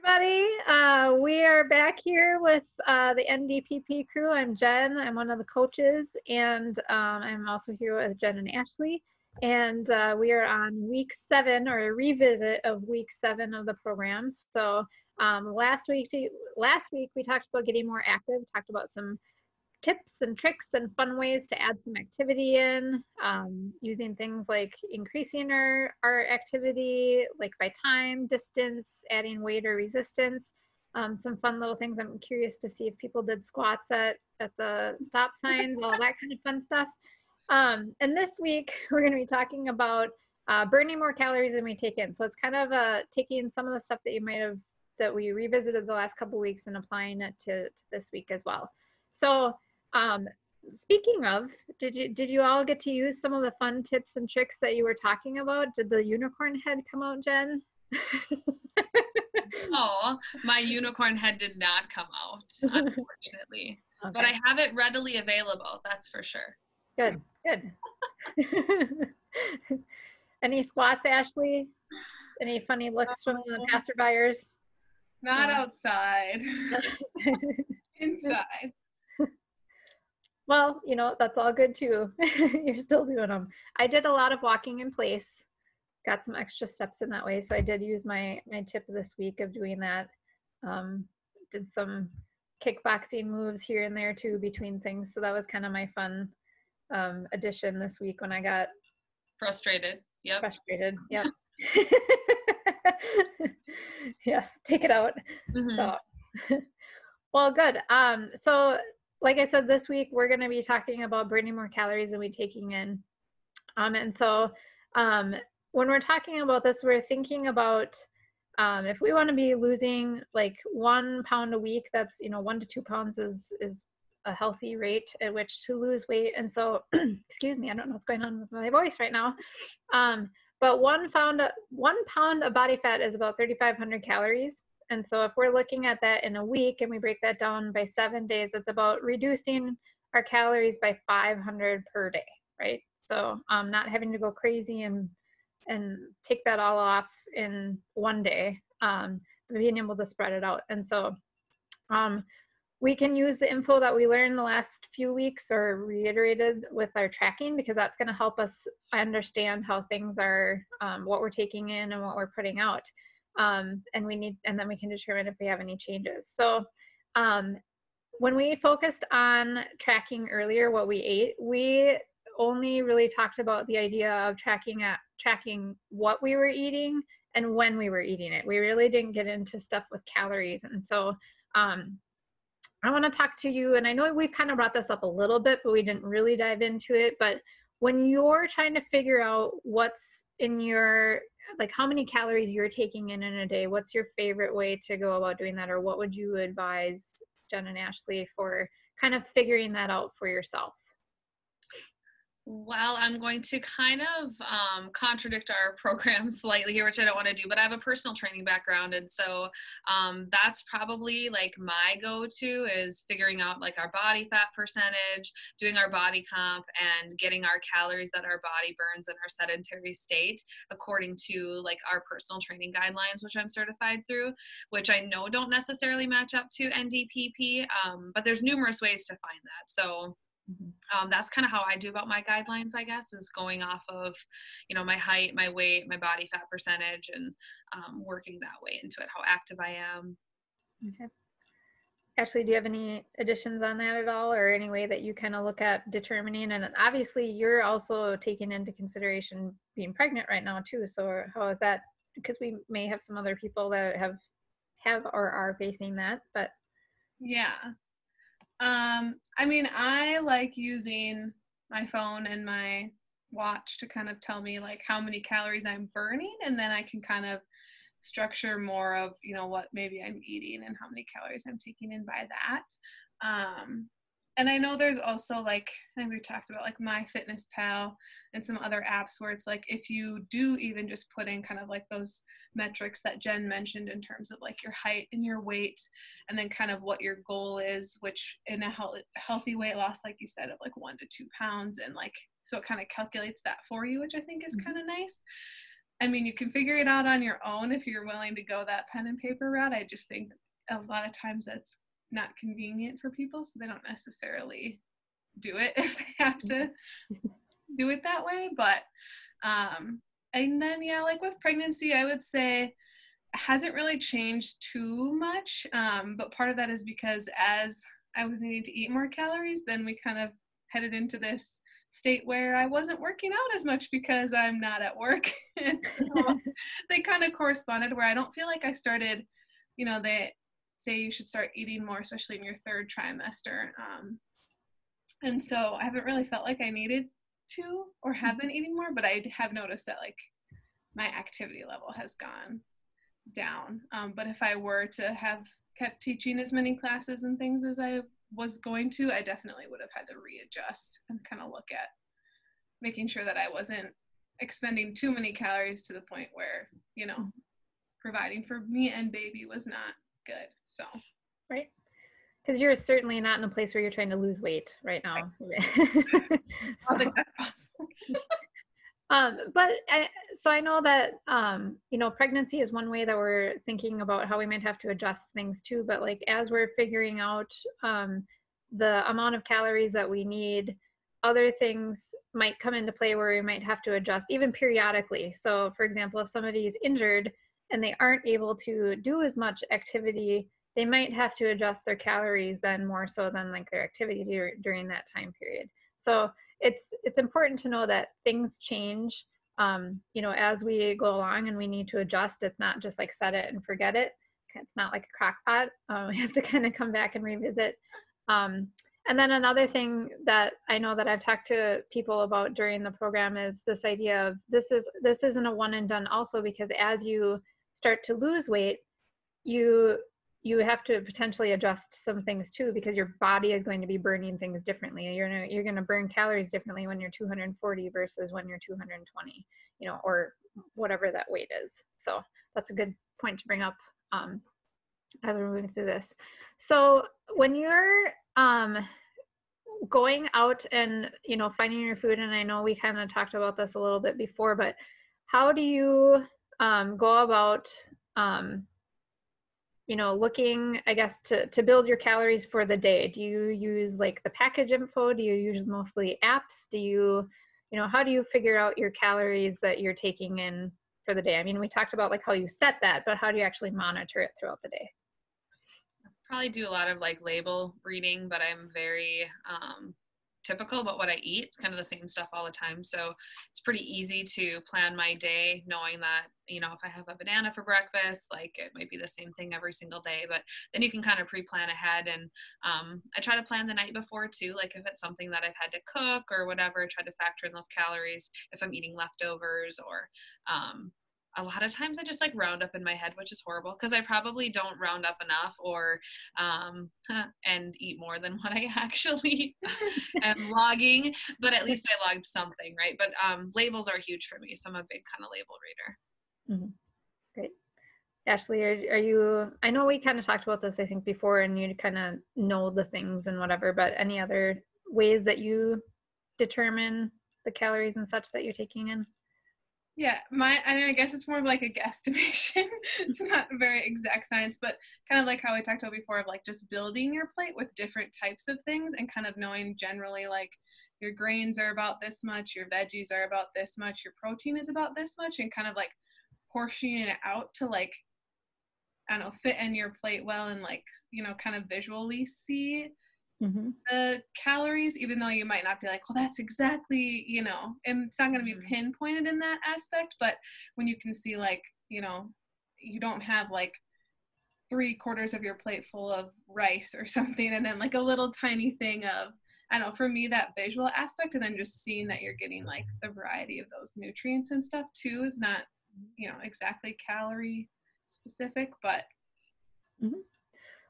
Everybody. We are back here with the NDPP crew. I'm Jen. I'm one of the coaches, and I'm also here with Jen and Ashley. And we are on week 7, or a revisit of week 7 of the program. So last week we talked about getting more active, talked about some tips and tricks and fun ways to add some activity in, using things like increasing our activity, like by time, distance, adding weight or resistance, some fun little things. I'm curious to see if people did squats at the stop signs, all that kind of fun stuff. And this week we're going to be talking about burning more calories than we take in. So it's kind of taking some of the stuff that you might have, that we revisited the last couple of weeks, and applying it to this week as well. So speaking of, did you all get to use some of the fun tips and tricks that you were talking about? Did the unicorn head come out, Jen? Oh, my unicorn head did not come out, unfortunately. Okay. But I have it readily available, that's for sure. Good. Any squats, Ashley? Any funny looks from the passerbyers? Not outside. Inside. Well, that's all good too. You're still doing them. I did a lot of walking in place, got some extra steps in that way. So I did use my tip this week of doing that. Did some kickboxing moves here and there too between things. So that was kind of my fun addition this week when I got frustrated. Yep. Yes, take it out. Mm-hmm. So, well, good. So like I said, this week we're going to be talking about burning more calories than we're taking in. And so when we're talking about this, we're thinking about if we want to be losing like 1 pound a week, that's 1 to 2 pounds is a healthy rate at which to lose weight. And so, excuse me, I don't know what's going on with my voice right now. But 1 pound of body fat is about 3,500 calories. And so if we're looking at that in a week and we break that down by 7 days, it's about reducing our calories by 500 per day, right? So not having to go crazy and take that all off in 1 day, but being able to spread it out. And so we can use the info that we learned the last few weeks or reiterated with our tracking, because that's going to help us understand how things are, what we're taking in and what we're putting out. And then we can determine if we have any changes. So when we focused on tracking earlier what we ate, we only really talked about the idea of tracking what we were eating and when we were eating it. We really didn't get into stuff with calories. And so I want to talk to you, and I know we've kind of brought this up a little bit, but we didn't really dive into it. But when you're trying to figure out what's in your, like how many calories you're taking in a day, what's your favorite way to go about doing that? Or what would you advise Jen and Ashley for kind of figuring that out for yourself? Well, I'm going to kind of contradict our program slightly here, which I don't want to do, but I have a personal training background. And so that's probably like my go-to is figuring out like our body fat percentage, doing our body comp, and getting our calories that our body burns in our sedentary state according to like our personal training guidelines, which I'm certified through, which I know don't necessarily match up to NDPP, but there's numerous ways to find that. So that's kind of how I do about my guidelines, I guess, is going off of, my height, my weight, my body fat percentage, and working that way into it, how active I am. Okay. Ashley, do you have any additions on that at all, or any way that you kind of look at determining? And obviously you're also taking into consideration being pregnant right now too. So how is that? Because we may have some other people that have or are facing that, but. Yeah. I mean, I like using my phone and my watch to kind of tell me like how many calories I'm burning, and then I can kind of structure more of, what maybe I'm eating and how many calories I'm taking in by that. And I know there's also like, I think we talked about like MyFitnessPal and some other apps where it's like, if you do even just put in kind of like those metrics that Jen mentioned in terms of like your height and your weight, and then kind of what your goal is, which in a healthy weight loss, like you said, of like 1 to 2 pounds. And like, so it kind of calculates that for you, which I think is kind of nice. I mean, you can figure it out on your own if you're willing to go that pen and paper route. I just think a lot of times that's not convenient for people, so they don't necessarily do it if they have to do it that way. But and then yeah, like with pregnancy, I would say it hasn't really changed too much, but part of that is because as I was needing to eat more calories, then we kind of headed into this state where I wasn't working out as much because I'm not at work. And so they kind of corresponded, where I don't feel like I started, you know, they say you should start eating more, especially in your third trimester. And so I haven't really felt like I needed to or have been eating more, but I have noticed that like my activity level has gone down. But if I were to have kept teaching as many classes and things as I was going to, I definitely would have had to readjust and kind of look at making sure that I wasn't expending too many calories to the point where, you know, providing for me and baby was not good. So right, because you're certainly not in a place where you're trying to lose weight right now. I think that's possible. So I know that, you know, pregnancy is one way that we're thinking about how we might have to adjust things too, but like as we're figuring out the amount of calories that we need, other things might come into play where we might have to adjust even periodically. So for example, if somebody is injured and they aren't able to do as much activity, they might have to adjust their calories then more so than like their activity during that time period. So it's important to know that things change, you know, as we go along, and we need to adjust. It's not just like set it and forget it. It's not like a crock pot. We have to kind of come back and revisit. And then another thing that I know that I've talked to people about during the program is this idea of this isn't a one and done also, because as you start to lose weight, you have to potentially adjust some things too, because your body is going to be burning things differently. You're going to burn calories differently when you're 240 versus when you're 220, you know, or whatever that weight is. So that's a good point to bring up as we're moving through this. So when you're going out and, you know, finding your food, and I know we kind of talked about this a little bit before, but how do you go about you know, looking, I guess, to build your calories for the day? Do you use like the package info? Do you use mostly apps? Do you know, how do you figure out your calories that you're taking in for the day? I mean, we talked about like how you set that, but how do you actually monitor it throughout the day? Probably do a lot of like label reading, but I'm very typical about what I eat, kind of the same stuff all the time. So it's pretty easy to plan my day knowing that, you know, if I have a banana for breakfast, like it might be the same thing every single day, but then you can kind of pre-plan ahead. And I try to plan the night before too, like if it's something that I've had to cook or whatever, try to factor in those calories if I'm eating leftovers, or a lot of times I just like round up in my head, which is horrible because I probably don't round up enough or and eat more than what I actually am logging, but at least I logged something, right? But labels are huge for me, so I'm a big kind of label reader. Mm-hmm. Great. Ashley, are you, I know we kind of talked about this, I think, before, and you kind of know the things and whatever, but any other ways that you determine the calories and such that you're taking in? Yeah, I guess it's more of like a guesstimation. It's not a very exact science, but kind of like how we talked about before of like just building your plate with different types of things and kind of knowing generally like your grains are about this much, your veggies are about this much, your protein is about this much, and kind of like portioning it out to like, I don't know, fit in your plate well and like, you know, kind of visually see the calories, even though you might not be like, well, that's exactly, you know, and it's not going to be pinpointed in that aspect, but when you can see like, you know, you don't have like 3/4 of your plate full of rice or something and then like a little tiny thing of, I don't know, for me that visual aspect, and then just seeing that you're getting like the variety of those nutrients and stuff too is not, you know, exactly calorie specific, but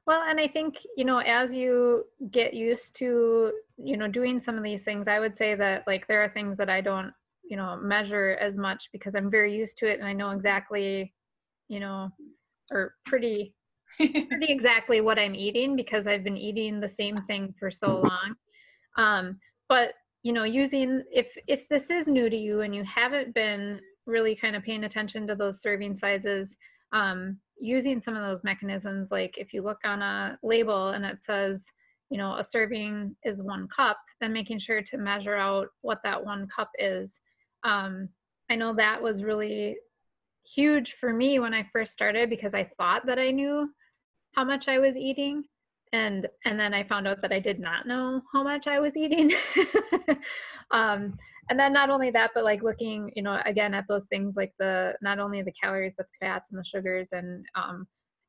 Well, and I think, you know, as you get used to, you know, doing some of these things, I would say that like there are things that I don't, you know, measure as much because I'm very used to it and I know exactly, you know, or pretty exactly what I'm eating because I've been eating the same thing for so long. But, you know, using, if this is new to you and you haven't been really kind of paying attention to those serving sizes, using some of those mechanisms, like if you look on a label and it says, you know, a serving is 1 cup, then making sure to measure out what that 1 cup is. I know that was really huge for me when I first started, because I thought that I knew how much I was eating. And then I found out that I did not know how much I was eating. And then not only that, but like looking, you know, again at those things like not only the calories, but the fats and the sugars. And,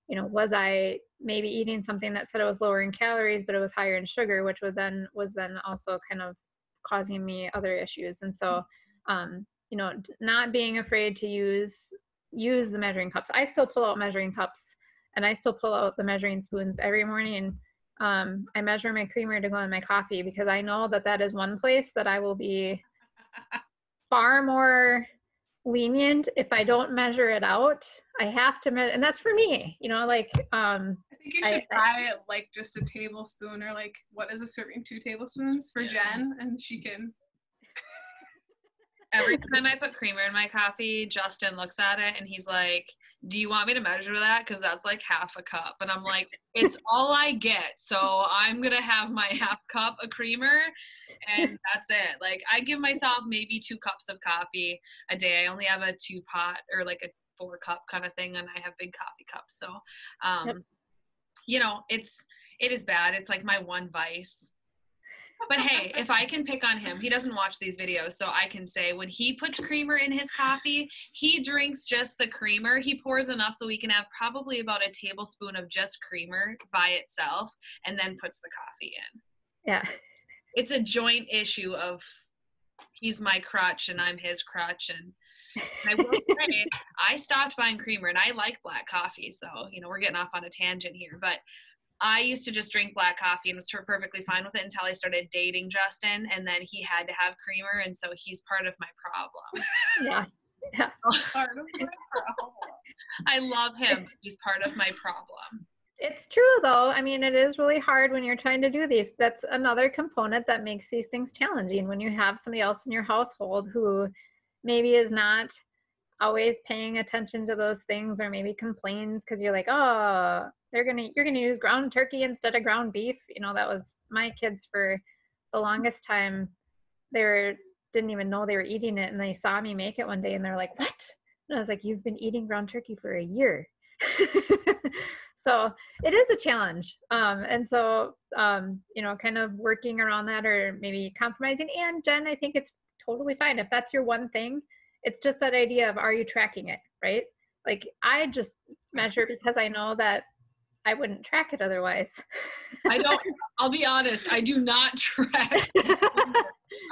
you know, was I maybe eating something that said it was lower in calories, but it was higher in sugar, which was then also kind of causing me other issues. And so, you know, not being afraid to use the measuring cups. I still pull out measuring cups, and I still pull out the measuring spoons every morning. I measure my creamer to go in my coffee, because I know that is one place that I will be far more lenient if I don't measure it out. I have to measure, and that's for me, you know, like, I think you should try it like just a tablespoon, or like, what is a serving, 2 tablespoons for Jen, and she can. Every time I put creamer in my coffee, Justin looks at it and he's like, do you want me to measure that? Because that's like half a cup. And I'm like, it's all I get. So I'm going to have my half cup of creamer and that's it. Like, I give myself maybe 2 cups of coffee a day. I only have a 2-pot or like a 4-cup kind of thing. And I have big coffee cups. So, you know, it is bad. It's like my one vice. But hey, if I can pick on him, he doesn't watch these videos, so I can say when he puts creamer in his coffee, he drinks just the creamer. He pours enough so we can have probably about a tablespoon of just creamer by itself, and then puts the coffee in. Yeah. It's a joint issue of he's my crutch and I'm his crutch. And I will say, I stopped buying creamer, and I like black coffee, so, you know, we're getting off on a tangent here, but I used to just drink black coffee and was perfectly fine with it until I started dating Justin, and then he had to have creamer, and so he's part of my problem. Yeah. Part of my problem. I love him, but he's part of my problem. It's true, though. I mean, it is really hard when you're trying to do these. That's another component that makes these things challenging, when you have somebody else in your household who maybe is not always paying attention to those things, or maybe complains because you're like, oh, you're gonna use ground turkey instead of ground beef. You know, that was my kids for the longest time. Didn't even know they were eating it, and they saw me make it one day, and they're like, what? And I was like, you've been eating ground turkey for a year. So it is a challenge. And so, you know, kind of working around that, or maybe compromising. And Jen, I think it's totally fine if that's your one thing. It's just that idea of, are you tracking it, right? Like, I just measure because I know that I wouldn't track it otherwise. I'll be honest, I do not track.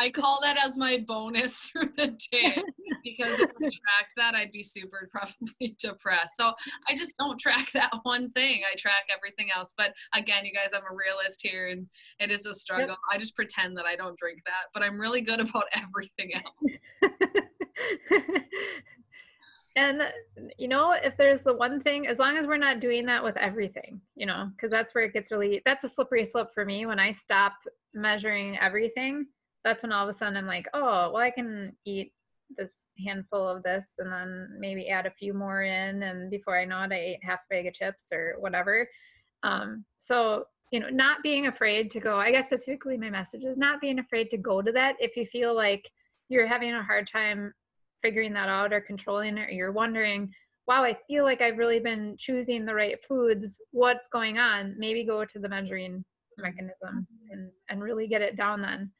I call that as my bonus through the day, because if I tracked that, I'd be super probably depressed. So I just don't track that one thing. I track everything else. But again, you guys, I'm a realist here, and it is a struggle. Yep. I just pretend that I don't drink that, but I'm really good about everything else. And, you know, if there's the one thing, as long as we're not doing that with everything, you know, because that's where it gets that's a slippery slope for me. When I stop measuring everything, that's when all of a sudden I'm like, oh, well, I can eat this handful of this and then maybe add a few more in. And before I know it, I ate half a bag of chips or whatever. So, you know, not being afraid to go, I guess specifically my message is not being afraid to go to that. If you feel like you're having a hard time figuring that out or controlling it, or you're wondering, wow, I feel like I've really been choosing the right foods, what's going on? Maybe go to the measuring mechanism and really get it down then,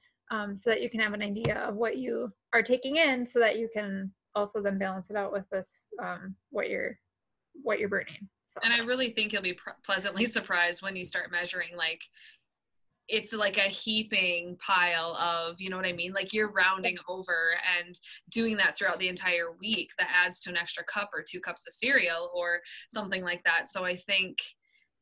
so that you can have an idea of what you are taking in, so that you can also then balance it out with this, what you're burning. So. And I really think you'll be pleasantly surprised when you start measuring. Like, it's like a heaping pile of, you know what I mean? Like, you're rounding over and doing that throughout the entire week. That adds to an extra cup or 2 cups of cereal or something like that. So I think,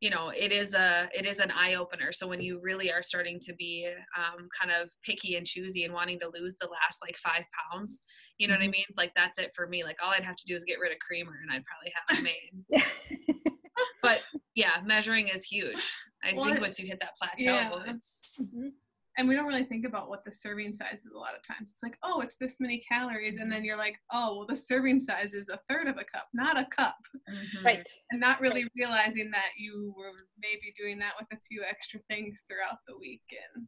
you know, it is an eye opener. So when you really are starting to be kind of picky and choosy and wanting to lose the last like 5 pounds, you know what I mean? Like, that's it for me. Like, all I'd have to do is get rid of creamer and I'd probably have it made. But yeah, measuring is huge. I think once you hit that plateau, it's. and we don't really think about what the serving size is a lot of times. It's like, oh, it's this many calories. And then you're like, oh, well, the serving size is a third of a cup, not a cup. Right. And not really realizing that you were maybe doing that with a few extra things throughout the week. And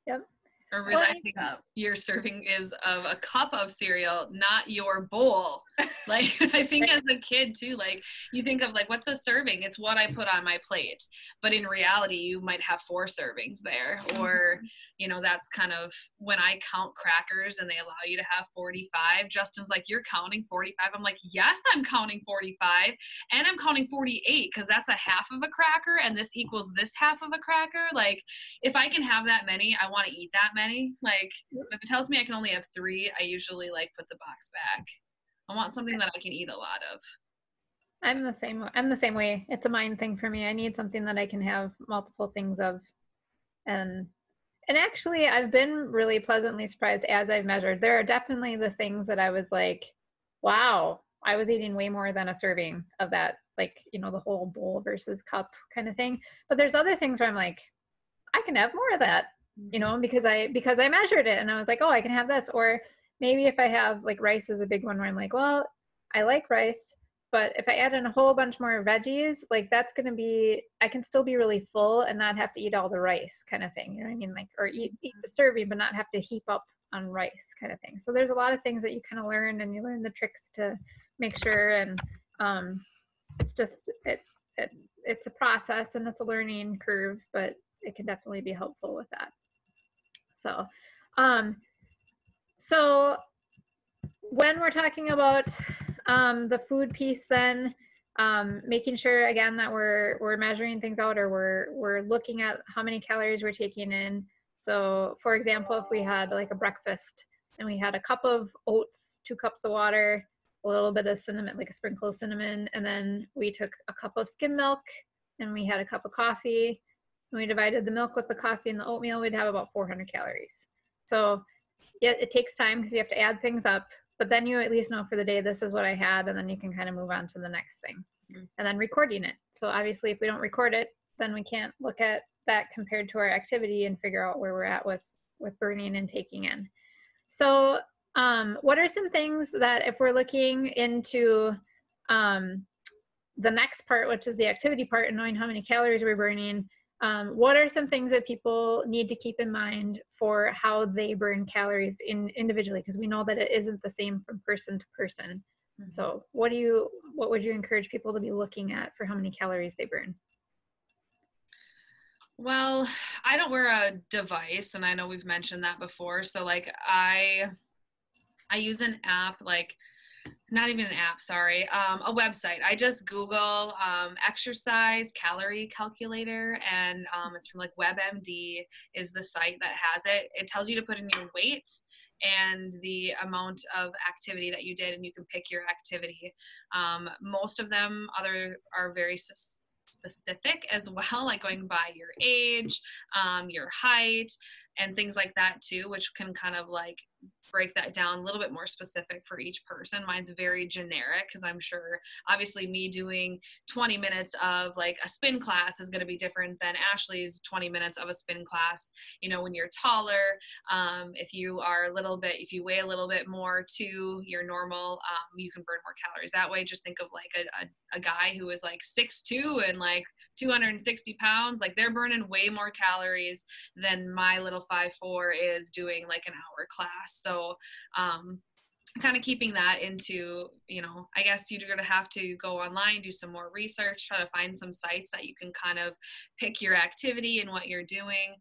Yep. Or realizing your serving is of a cup of cereal, not your bowl. Like, I think as a kid too, like you think of like, what's a serving? It's what I put on my plate. But in reality, you might have 4 servings there. Or, you know, that's kind of when I count crackers and they allow you to have 45. Justin's like, you're counting 45. I'm like, yes, I'm counting 45. And I'm counting 48 because that's a half of a cracker. And this equals this half of a cracker. Like, if I can have that many, I want to eat that many. Like, if it tells me I can only have 3, I usually like put the box back. I want something that I can eat a lot of. I'm the same way. It's a mind thing for me. I need something that I can have multiple things of. And actually I've been really pleasantly surprised as I've measured. There are definitely the things that I was like, wow, I was eating way more than a serving of that, like, you know, the whole bowl versus cup kind of thing. But there's other things where I'm like, I can have more of that, you know, because I measured it and I was like, oh, I can have this. Or maybe if I have like rice is a big one where I'm like, well, I like rice, but if I add in a whole bunch more veggies, like that's going to be, I can still be really full and not have to eat all the rice kind of thing. You know what I mean? Like, or eat the serving, but not have to heap up on rice kind of thing. So there's a lot of things that you kind of learn, and you learn the tricks to make sure. And it's just, it's a process and it's a learning curve, but it can definitely be helpful with that. So, so when we're talking about the food piece, then making sure again that we're measuring things out, or we're looking at how many calories we're taking in. So, for example, if we had like a breakfast and we had a cup of oats, 2 cups of water, a little bit of cinnamon, like a sprinkle of cinnamon, and then we took a cup of skim milk and we had a cup of coffee, and we divided the milk with the coffee and the oatmeal, we'd have about 400 calories. So yeah, it takes time because you have to add things up, but then you at least know for the day, this is what I had, and then you can kind of move on to the next thing. And then recording it. So obviously if we don't record it, then we can't look at that compared to our activity and figure out where we're at with burning and taking in. So what are some things that if we're looking into the next part, which is the activity part, and knowing how many calories we're burning, what are some things that people need to keep in mind for how they burn calories individually? Because we know that it isn't the same from person to person. Mm-hmm. So what would you encourage people to be looking at for how many calories they burn? Well, I don't wear a device, and I know we've mentioned that before. So like I use an app, like not even an app, sorry, a website. I just Google exercise calorie calculator, and it's from like WebMD is the site that has it. It tells you to put in your weight and the amount of activity that you did, and you can pick your activity. Most of them are very specific as well, like going by your age, your height, and things like that too, which can kind of like break that down a little bit more specific for each person. Mine's very generic because I'm sure obviously me doing 20 minutes of like a spin class is going to be different than Ashley's 20 minutes of a spin class. You know, when you're taller, if you weigh a little bit more to your normal, you can burn more calories that way. Just think of like a guy who is like 6'2" and like 260 pounds, like they're burning way more calories than my little 5'4" is doing like an hour class. So kind of keeping that into, you know, I guess you're going to have to go online, do some more research, try to find some sites that you can kind of pick your activity and what you're doing,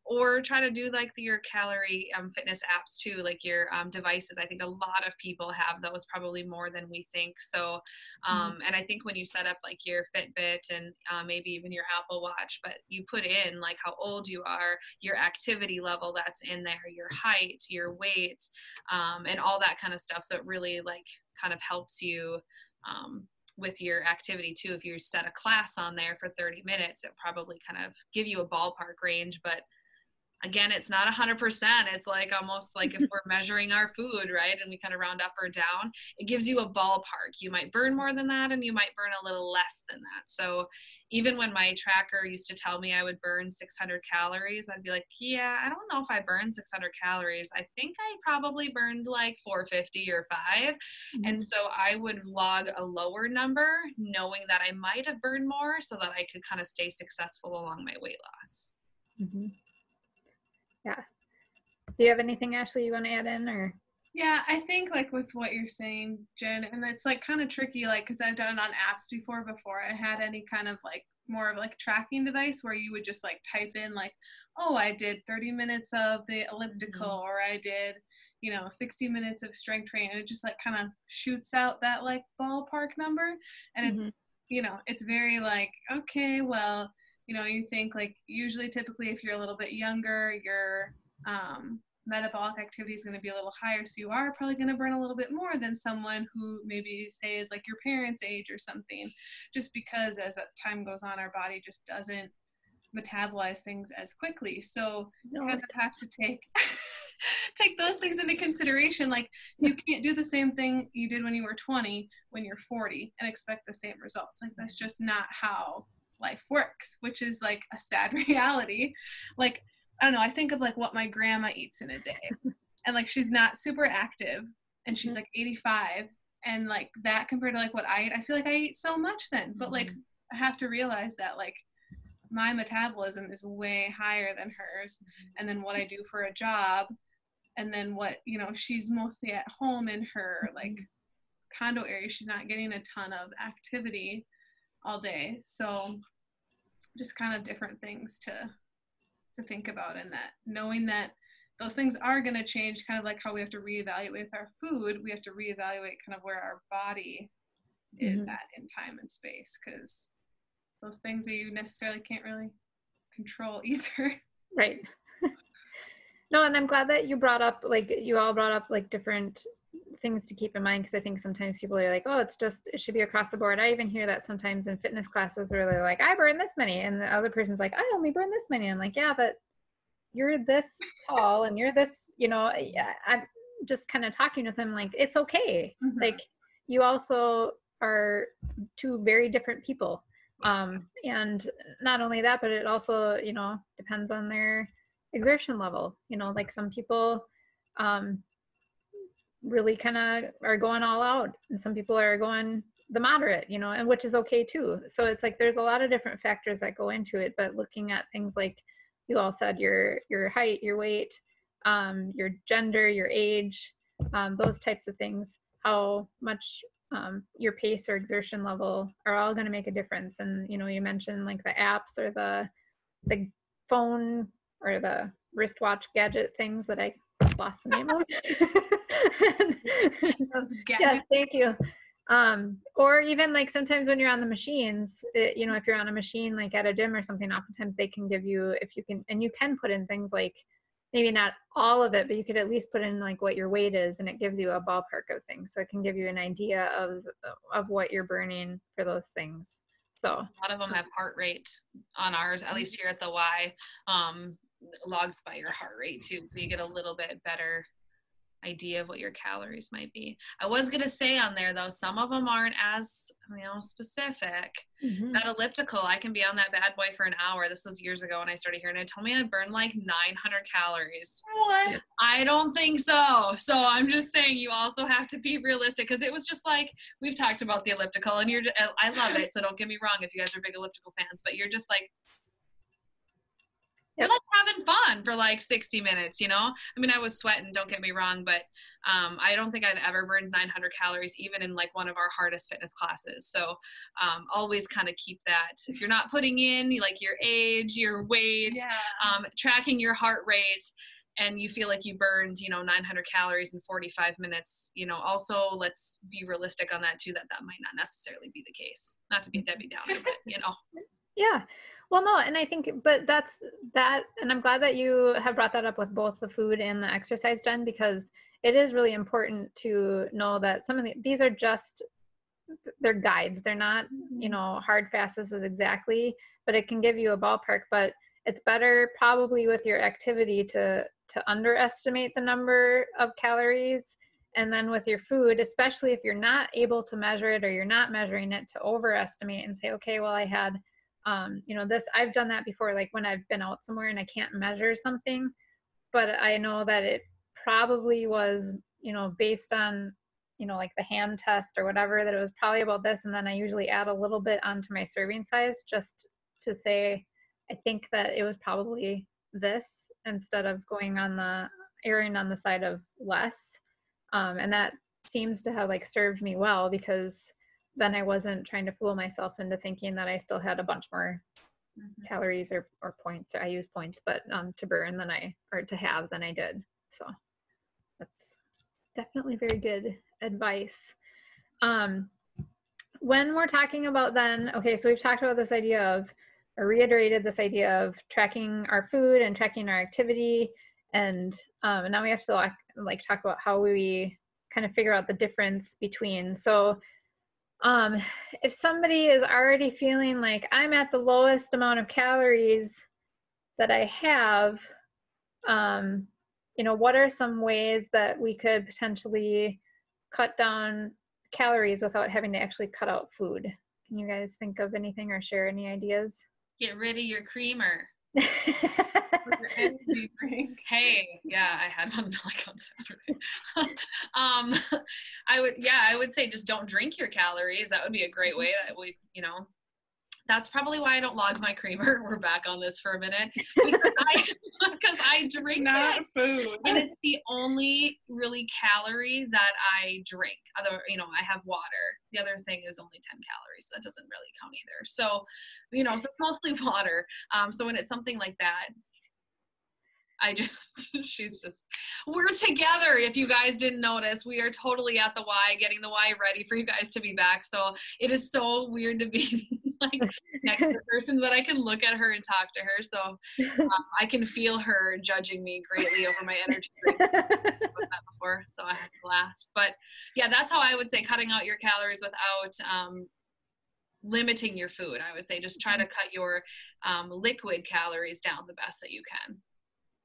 or try to do like your calorie fitness apps too, like your devices. I think a lot of people have those, probably more than we think. So, and I think when you set up like your Fitbit and maybe even your Apple Watch, but you put in like how old you are, your activity level that's in there, your height, your weight, and all that kind of stuff. So it really like kind of helps you with your activity too. If you set a class on there for 30 minutes, it probably kind of give you a ballpark range, but again, it's not 100%. It's like almost like if we're measuring our food, right? And we kind of round up or down, it gives you a ballpark. You might burn more than that and you might burn a little less than that. So even when my tracker used to tell me I would burn 600 calories, I'd be like, yeah, I don't know if I burned 600 calories. I think I probably burned like 450 or 5. And so I would log a lower number knowing that I might have burned more so that I could kind of stay successful along my weight loss. Mm-hmm. Yeah. Do you have anything, Ashley, you want to add in, or? Yeah, I think like with what you're saying, Jen, and it's like kind of tricky, like, because I've done it on apps before I had any kind of like more of like tracking device where you would just like type in like, oh, I did 30 minutes of the elliptical, or I did, 60 minutes of strength training. And it just like kind of shoots out that like ballpark number. And it's, it's very like, okay, well, you think like usually typically if you're a little bit younger, your metabolic activity is going to be a little higher. So you are probably going to burn a little bit more than someone who maybe say is like your parents' age or something, just because as time goes on, our body just doesn't metabolize things as quickly. So you kind of have to take take those things into consideration. Like you can't do the same thing you did when you were 20 when you're 40 and expect the same results. Like that's just not how life works, which is like a sad reality. Like I don't know, I think of like what my grandma eats in a day, and like she's not super active and she's like 85, and like that compared to like what I eat, I feel like I eat so much then. But like I have to realize that like my metabolism is way higher than hers, and then what I do for a job, and then what, she's mostly at home in her like condo area, she's not getting a ton of activity all day. So just kind of different things to think about, and that knowing that those things are going to change, kind of like how we have to reevaluate our food, we have to reevaluate kind of where our body is at in time and space, because those things that you necessarily can't really control either. Right. No, and I'm glad that you all brought up like different things to keep in mind, because I think sometimes people are like, oh, it should be across the board. I even hear that sometimes in fitness classes where they're like, I burn this many, and the other person's like, I only burn this many. I'm like, yeah, but you're this tall and you're this, I'm just kind of talking with them like, it's okay. Like you also are two very different people. And not only that, but it also, depends on their exertion level. Like some people really kind of are going all out, and some people are going the moderate, and which is okay too. So it's like there's a lot of different factors that go into it, but looking at things like you all said, your height, your weight, your gender, your age, those types of things, how much your pace or exertion level are all going to make a difference. And you mentioned like the apps or the phone or the wristwatch gadget things that I lost the name of. Yes, thank you. Or even like sometimes when you're on the machines, if you're on a machine like at a gym or something, oftentimes they can give you, if you can, and you can put in things like maybe not all of it, but you could at least put in like what your weight is, and it gives you a ballpark of things. So it can give you an idea of what you're burning for those things. So a lot of them have heart rate on ours, at least here at the Y, logs by your heart rate too. So you get a little bit better idea of what your calories might be. I was going to say on there though, some of them aren't as specific. That elliptical, I can be on that bad boy for an hour. This was years ago when I started here, and it told me I'd burn like 900 calories. What? I don't think so. So I'm just saying you also have to be realistic, because it was just like, we've talked about the elliptical, and I love it, so don't get me wrong if you guys are big elliptical fans, but you're just like, you're like having fun for like 60 minutes, I mean, I was sweating, don't get me wrong, but I don't think I've ever burned 900 calories, even in like one of our hardest fitness classes. So always kind of keep that. If you're not putting in like your age, your weight, tracking your heart rate, and you feel like you burned, 900 calories in 45 minutes, also let's be realistic on that too, that might not necessarily be the case. Not to be a Debbie Downer, but Yeah. Well, no, and I think, but that's that, and I'm glad that you have brought that up with both the food and the exercise, Jen, because it is really important to know that some of these are just, they're guides. They're not, hard fast, this is exactly, but it can give you a ballpark. But it's better probably with your activity to underestimate the number of calories, and then with your food, especially if you're not able to measure it or you're not measuring it, to overestimate and say, okay, well, I had this, I've done that before, like when I've been out somewhere and I can't measure something, but I know that it probably was, based on, like the hand test or whatever, that it was probably about this. And then I usually add a little bit onto my serving size just to say, I think that it was probably this, instead of erring on the side of less. And that seems to have like served me well, because then I wasn't trying to fool myself into thinking that I still had a bunch more calories or points, or I use points, but to burn than I did. So that's definitely very good advice. When we're talking about then, okay, so we've talked about this idea of, or reiterated this idea of tracking our food and tracking our activity, and now we have to like talk about how we kind of figure out the difference between. So if somebody is already feeling like I'm at the lowest amount of calories that I have, what are some ways that we could potentially cut down calories without having to actually cut out food? Can you guys think of anything or share any ideas? Get rid of your creamer. Energy drink. Hey, yeah, I had one like on Saturday. I would say just don't drink your calories. That would be a great way that that's probably why I don't log my creamer. We're back on this for a minute, because I drink not food, and it's the only really calorie that I drink. Other, I have water. The other thing is only 10 calories. So that doesn't really count either. So, so it's mostly water. So when it's something like that, we're together. If you guys didn't notice, we are totally at the Y, getting the Y ready for you guys to be back. So it is so weird to be like next to the person that I can look at her and talk to her. So I can feel her judging me greatly over my energy drink. I've done that before, so I had to laugh. But yeah, that's how I would say cutting out your calories without limiting your food. I would say just try to cut your liquid calories down the best that you can.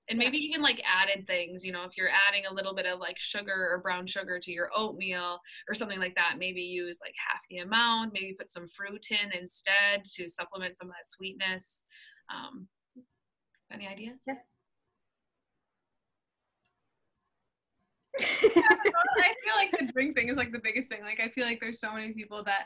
And maybe even like added things, if you're adding a little bit of like sugar or brown sugar to your oatmeal or something like that, maybe use like half the amount, maybe put some fruit in instead to supplement some of that sweetness. Any ideas? Yeah. I feel like the drink thing is like the biggest thing. Like I feel like there's so many people that,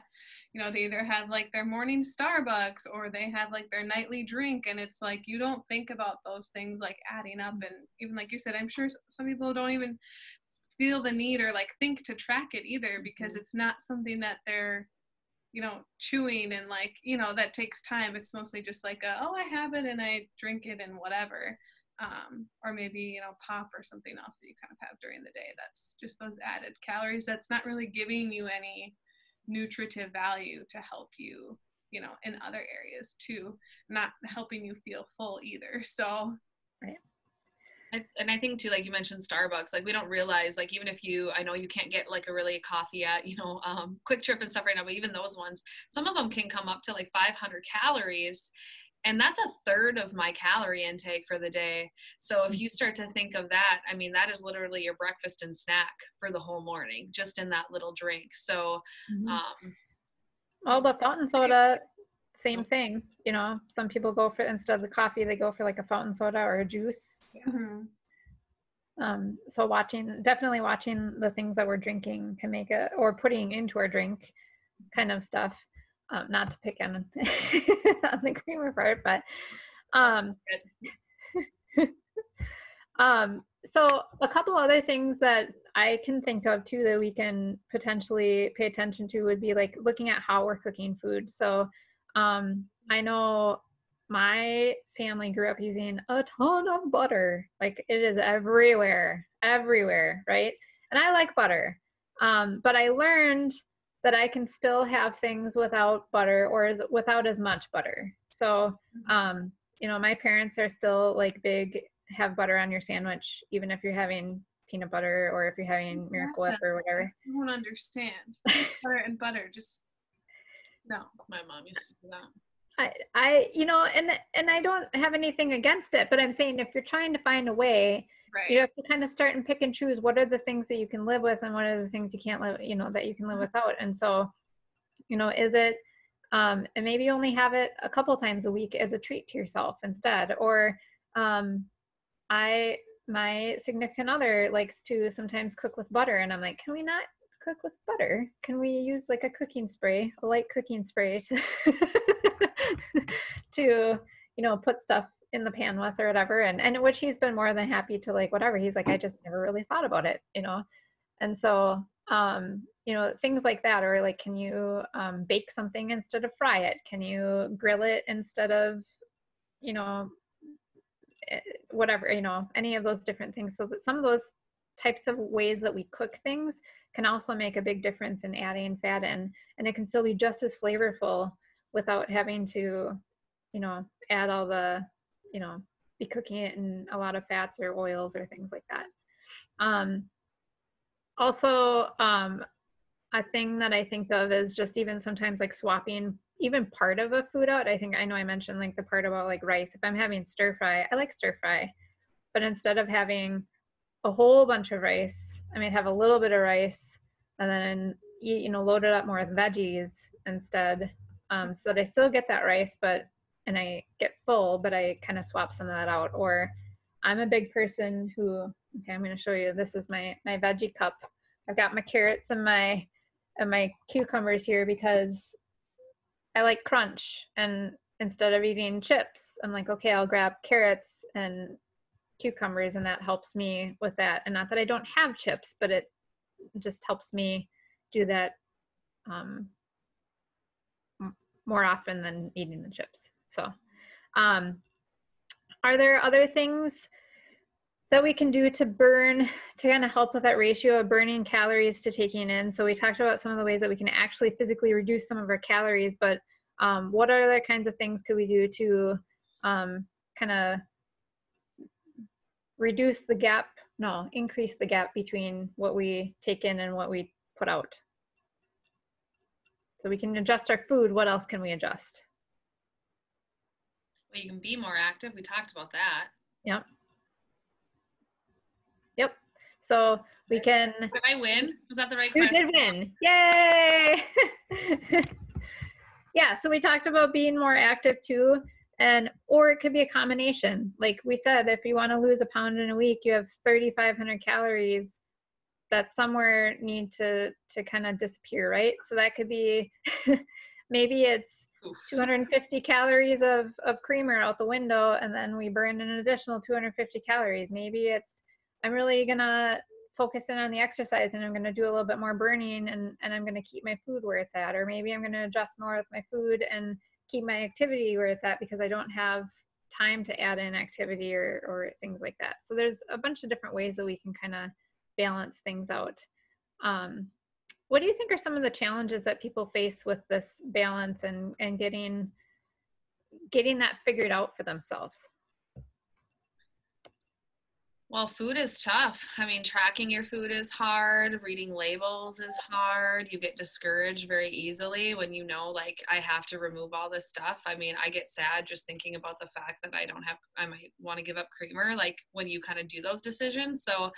they either have like their morning Starbucks or they have like their nightly drink, and it's like you don't think about those things like adding up. And even like you said, I'm sure some people don't even feel the need or like think to track it either, because it's not something that they're chewing and like that takes time. It's mostly just like I have it and I drink it and whatever. Or maybe pop or something else that you kind of have during the day that's just those added calories that's not really giving you any nutritive value to help you in other areas too, not helping you feel full either. So right. And I think too, like you mentioned Starbucks, like we don't realize, like even if I know you can't get like a coffee at, Quick Trip and stuff right now, but even those ones, some of them can come up to like 500 calories. And that's a third of my calorie intake for the day. So if you start to think of that, I mean, that is literally your breakfast and snack for the whole morning, just in that little drink. So, but fountain soda, same thing. Some people go for, instead of the coffee, they go for like a fountain soda or a juice. So definitely watching the things that we're drinking can make or putting into our drink kind of stuff. Not to pick on the creamer part, but so a couple other things that I can think of too that we can potentially pay attention to would be like looking at how we're cooking food. So I know my family grew up using a ton of butter. Like it is everywhere, right? And I like butter, but I learned that I can still have things without butter or without as much butter. So, my parents are still like big, have butter on your sandwich, even if you're having peanut butter or if you're having Miracle Whip or whatever. I don't understand. Butter and butter, just no. My mom used to do that. you know, and I don't have anything against it, but I'm saying if you're trying to find a way, Right. you have to kind of start and pick and choose what are the things that you can live with and what are the things you can't live, you know, that you can live without. And so, you know, is it, and maybe only have it a couple times a week as a treat to yourself instead. Or my significant other likes to sometimes cook with butter, and I'm like, can we not cook with butter? Can we use like a cooking spray, a light cooking spray to to, you know, put stuff in the pan with or whatever. And which he's been more than happy to, like, whatever. He's like, I just never really thought about it, you know? And so, you know, things like that. Or like, can you bake something instead of fry it? Can you grill it instead of, you know, whatever, you know, any of those different things. So that some of those types of ways that we cook things can also make a big difference in adding fat in, and it can still be just as flavorful without having to, you know, add all the, you know, be cooking it in a lot of fats or oils or things like that. Also, a thing that I think of is just even sometimes like swapping even part of a food out. I know I mentioned like the part about like rice. If I'm having stir fry, I like stir fry, but instead of having a whole bunch of rice, I might have a little bit of rice and then, you know, load it up more with veggies instead, so that I still get that rice, and I get full, but I kind of swap some of that out. Or I'm a big person who, okay, I'm going to show you, this is my veggie cup. I've got my carrots and my cucumbers here because I like crunch, and instead of eating chips, I'm like, okay, I'll grab carrots and cucumbers, and that helps me with that. And not that I don't have chips, but it just helps me do that more often than eating the chips. So are there other things that we can do to kind of help with that ratio of burning calories to taking in? So we talked about some of the ways that we can actually physically reduce some of our calories, but what other kinds of things could we do to kind of increase the gap between what we take in and what we put out? So we can adjust our food. What else can we adjust? Well, you can be more active. We talked about that. Yep. So we can. Did I win? Was that the right You question? did win. Yay! Yeah, so we talked about being more active too, or it could be a combination. Like we said, if you want to lose a pound in a week, you have 3,500 calories that somewhere need to kind of disappear, right? So that could be, maybe it's 250 calories of creamer out the window, and then we burn an additional 250 calories. Maybe it's, I'm really gonna focus in on the exercise and I'm gonna do a little bit more burning, and I'm gonna keep my food where it's at. Or maybe I'm gonna adjust more with my food and keep my activity where it's at because I don't have time to add in activity or things like that. So there's a bunch of different ways that we can kind of balance things out. What do you think are some of the challenges that people face with this balance and getting that figured out for themselves? Well, food is tough. I mean, tracking your food is hard. Reading labels is hard. You get discouraged very easily when you know, like, I have to remove all this stuff. I mean, I get sad just thinking about the fact that I might want to give up creamer, like when you kind of do those decisions. So,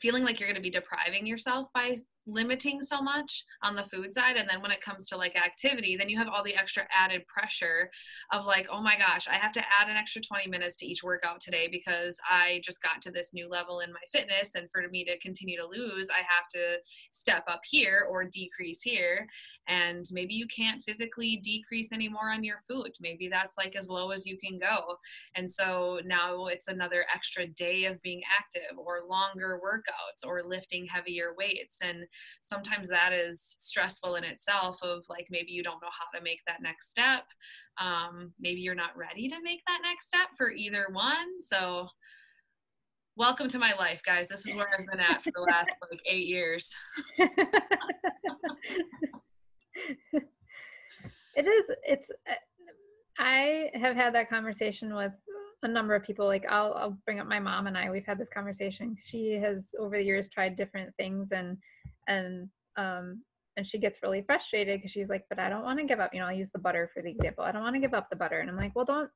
feeling like you're going to be depriving yourself by limiting so much on the food side. And then when it comes to like activity, then you have all the extra added pressure of like, oh my gosh, I have to add an extra 20 minutes to each workout today because I just got to this new level in my fitness. And for me to continue to lose, I have to step up here or decrease here. And maybe you can't physically decrease anymore on your food. Maybe that's like as low as you can go. And so now it's another extra day of being active or longer workouts or lifting heavier weights. And sometimes that is stressful in itself of like, maybe you don't know how to make that next step. Maybe you're not ready to make that next step for either one. So welcome to my life, guys. This is where I've been at for the last like 8 years. I have had that conversation with a number of people. Like I'll bring up my mom, and we've had this conversation. She has over the years tried different things, and and she gets really frustrated because she's like, but I don't want to give up, I'll use the butter for the example. I don't want to give up the butter. And I'm like, well,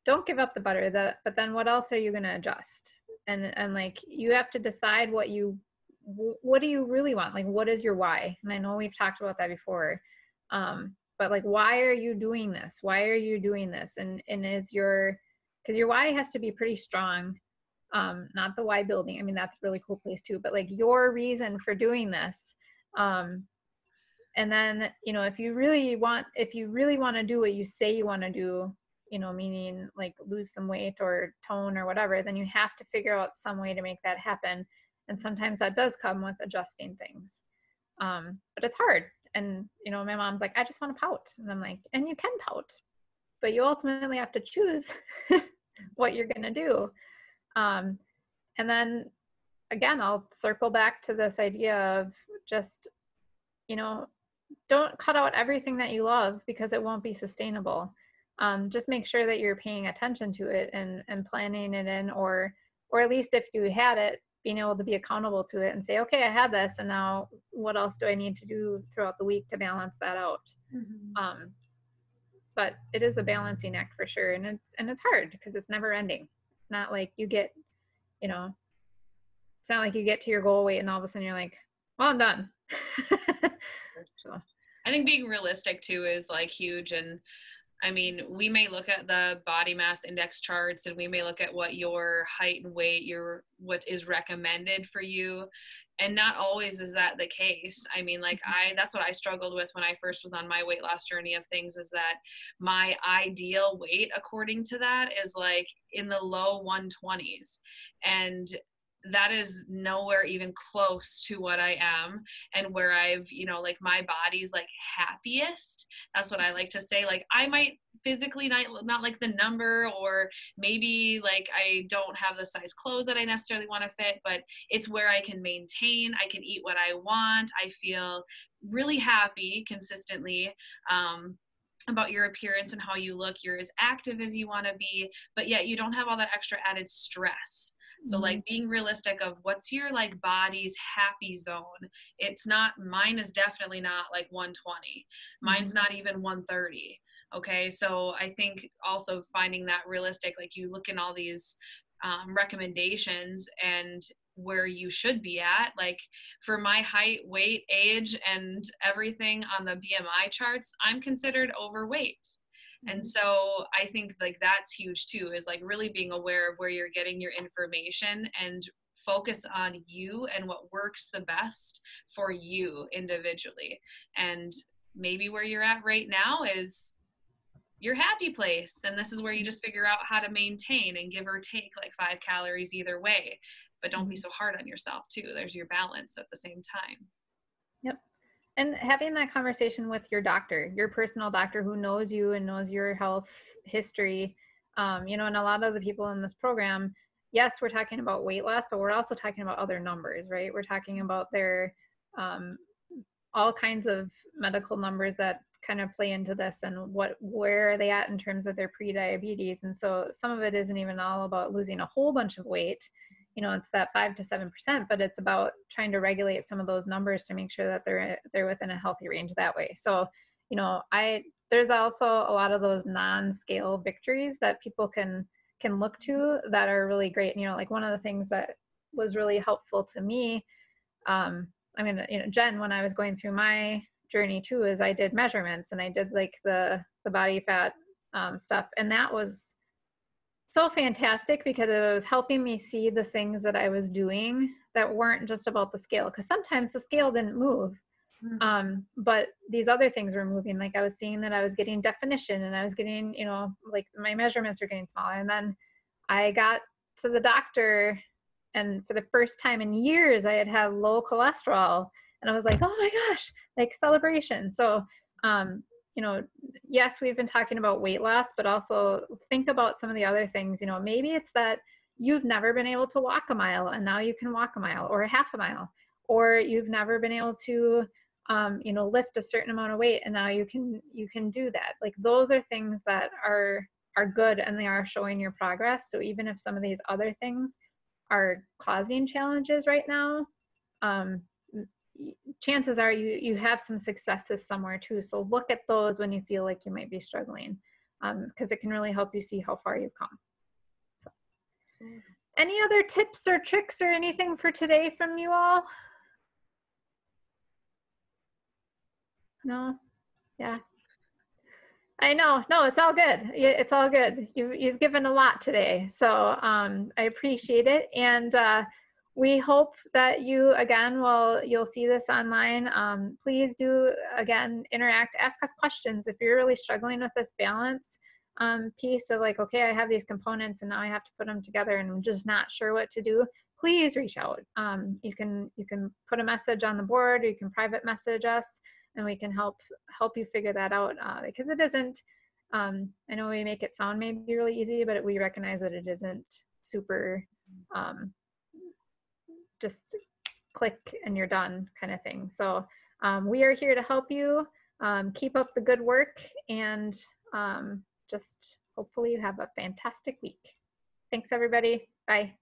don't give up the butter, but then what else are you going to adjust? And like, you have to decide what do you really want? Like, what is your why? And I know we've talked about that before. But like, why are you doing this? Why are you doing this? And because your why has to be pretty strong. Not the why building. I mean, that's a really cool place too, but like your reason for doing this. And then, if you really want to do what you say you want to do, meaning like lose some weight or tone or whatever, then you have to figure out some way to make that happen. And sometimes that does come with adjusting things. But it's hard. And, my mom's like, I just want to pout. And I'm like, and you can pout, but you ultimately have to choose what you're going to do. And then again, I'll circle back to this idea of just, don't cut out everything that you love because it won't be sustainable. Just make sure that you're paying attention to it and planning it in, or at least if you had it, being able to be accountable to it and say, okay, I had this, and now what else do I need to do throughout the week to balance that out? Mm-hmm. But it is a balancing act for sure. And it's hard because it's never ending. Not like you get, it's not like you get to your goal weight and all of a sudden you're like, well, I'm done. So I think being realistic too is like huge. And I mean, we may look at the body mass index charts and we may look at what your height and weight, what is recommended for you. And not always is that the case. I mean, like that's what I struggled with when I first was on my weight loss journey of things, is that my ideal weight according to that is like in the low 120s. And that is nowhere even close to what I am and where I've, like my body's like happiest. That's what I like to say. Like I might physically not like the number, or maybe like I don't have the size clothes that I necessarily want to fit, but it's where I can maintain, I can eat what I want. I feel really happy consistently. About your appearance and how you look. You're as active as you want to be, but yet you don't have all that extra added stress. So like being realistic of what's your like body's happy zone. It's not, mine is definitely not like 120. Mine's not even 130. Okay. So I think also finding that realistic, like you look in all these recommendations and where you should be at, like for my height, weight, age, and everything on the BMI charts, I'm considered overweight. And so I think like that's huge too, is like really being aware of where you're getting your information and focus on you and what works the best for you individually. And maybe where you're at right now is your happy place, and this is where you just figure out how to maintain and give or take like 5 calories either way, but don't be so hard on yourself too. There's your balance at the same time. Yep. And having that conversation with your doctor, your personal doctor who knows you and knows your health history, and a lot of the people in this program, yes, we're talking about weight loss, but we're also talking about other numbers, right? We're talking about their all kinds of medical numbers that kind of play into this, and where are they at in terms of their pre-diabetes. And so some of it isn't even all about losing a whole bunch of weight, it's that 5 to 7%, but it's about trying to regulate some of those numbers to make sure that they're within a healthy range that way. So there's also a lot of those non-scale victories that people can look to that are really great. Like one of the things that was really helpful to me, Jen, when I was going through my journey too, is I did measurements and I did like the body fat stuff, and that was so fantastic because it was helping me see the things that I was doing that weren't just about the scale, because sometimes the scale didn't move, but these other things were moving. Like I was seeing that I was getting definition, and I was getting, like my measurements were getting smaller. And then I got to the doctor, and for the first time in years I had low cholesterol, and I was like, oh my gosh, like celebration. So, yes, we've been talking about weight loss, but also think about some of the other things. Maybe it's that you've never been able to walk a mile and now you can walk a mile or a half a mile, or you've never been able to, lift a certain amount of weight and now you can do that. Like those are things that are good, and they are showing your progress. So even if some of these other things are causing challenges right now, chances are you have some successes somewhere too. So look at those when you feel like you might be struggling, because it can really help you see how far you've come. So, any other tips or tricks or anything for today from you all? No? Yeah. I know. No, it's all good. It's all good. You've given a lot today. So I appreciate it. And we hope that you, again, you'll see this online. Please do, again, interact, ask us questions. If you're really struggling with this balance piece of like, okay, I have these components and now I have to put them together and I'm just not sure what to do, please reach out. You can put a message on the board, or you can private message us, and we can help you figure that out, because it isn't, I know we make it sound maybe really easy, but we recognize that it isn't super just click and you're done kind of thing. So we are here to help you. Keep up the good work, and just hopefully you have a fantastic week. Thanks everybody. Bye.